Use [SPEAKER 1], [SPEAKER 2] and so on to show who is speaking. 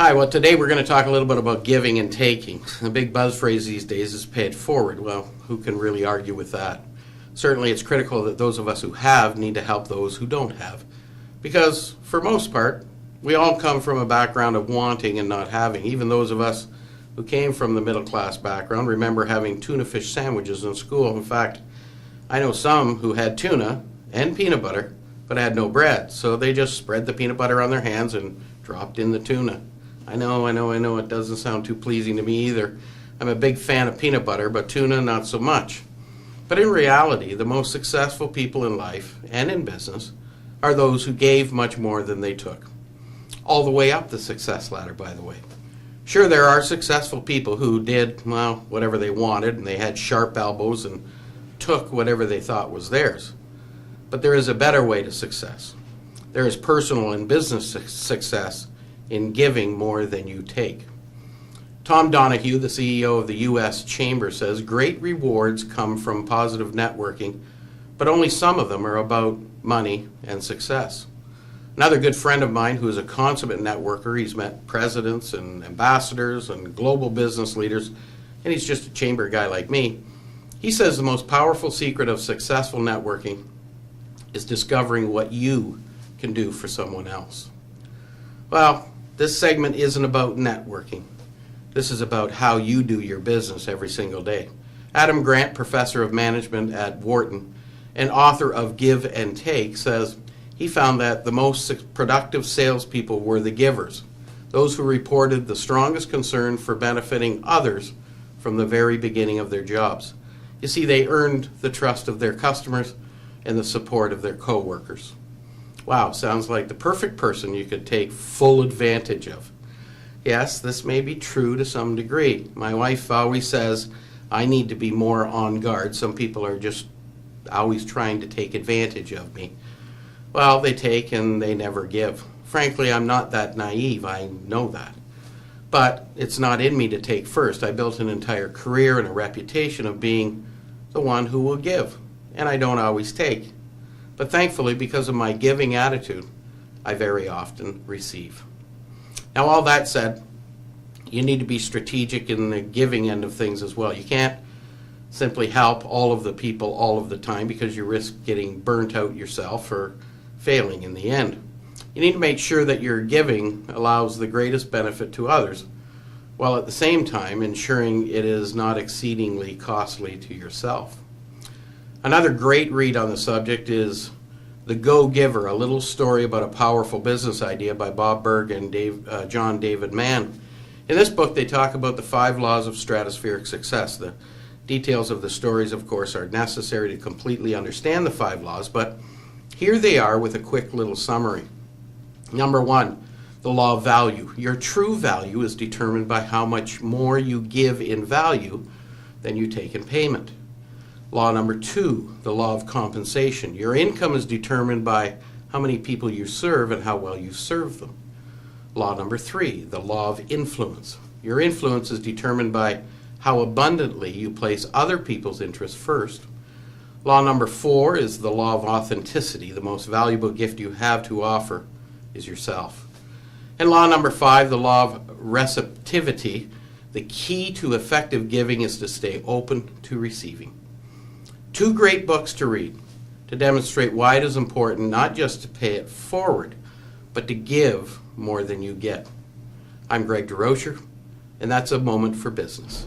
[SPEAKER 1] Hi, well today we're going to talk a little bit about giving and taking. The big buzz phrase these days is pay it forward. Well, who can really argue with that? Certainly it's critical that those of us who have need to help those who don't have. Because for most part, we all come from a background of wanting and not having. Even those of us who came from the middle class background remember having tuna fish sandwiches in school. In fact, I know some who had tuna and peanut butter but had no bread. So they just spread the peanut butter on their hands and dropped in the tuna. I know, it doesn't sound too pleasing to me either. I'm a big fan of peanut butter, but tuna not so much. But in reality, the most successful people in life and in business are those who gave much more than they took. All the way up the success ladder, by the way. Sure, there are successful people who did, well, whatever they wanted, and they had sharp elbows and took whatever they thought was theirs. But there is a better way to success. There is personal and business success in giving more than you take. Tom Donahue, the CEO of the U.S. Chamber, says great rewards come from positive networking, but only some of them are about money and success. Another good friend of mine who is a consummate networker, he's met presidents and ambassadors and global business leaders, and he's just a chamber guy like me. He says the most powerful secret of successful networking is discovering what you can do for someone else. Well, this segment isn't about networking. This is about how you do your business every single day. Adam Grant, professor of management at Wharton and author of Give and Take, says he found that the most productive salespeople were the givers, those who reported the strongest concern for benefiting others from the very beginning of their jobs. You see, they earned the trust of their customers and the support of their coworkers. Wow, sounds like the perfect person you could take full advantage of. Yes, this may be true to some degree. My wife always says I need to be more on guard. Some people are just always trying to take advantage of me. Well, they take and they never give. Frankly, I'm not that naive. I know that. But it's not in me to take first. I built an entire career and a reputation of being the one who will give. And I don't always take. But thankfully, because of my giving attitude, I very often receive. Now, all that said, you need to be strategic in the giving end of things as well. You can't simply help all of the people all of the time because you risk getting burnt out yourself or failing in the end. You need to make sure that your giving allows the greatest benefit to others, while at the same time ensuring it is not exceedingly costly to yourself. Another great read on the subject is The Go-Giver, a little story about a powerful business idea by Bob Burg and John David Mann. In this book, they talk about the 5 laws of stratospheric success. The details of the stories, of course, are necessary to completely understand the 5 laws, but here they are with a quick little summary. Number 1, the law of value. Your true value is determined by how much more you give in value than you take in payment. Law number 2, the law of compensation. Your income is determined by how many people you serve and how well you serve them. Law number 3, the law of influence. Your influence is determined by how abundantly you place other people's interests first. Law number 4 is the law of authenticity. The most valuable gift you have to offer is yourself. And law number 5, the law of receptivity. The key to effective giving is to stay open to receiving. 2 great books to read to demonstrate why it is important not just to pay it forward, but to give more than you get. I'm Greg Durocher, and that's A Moment for Business.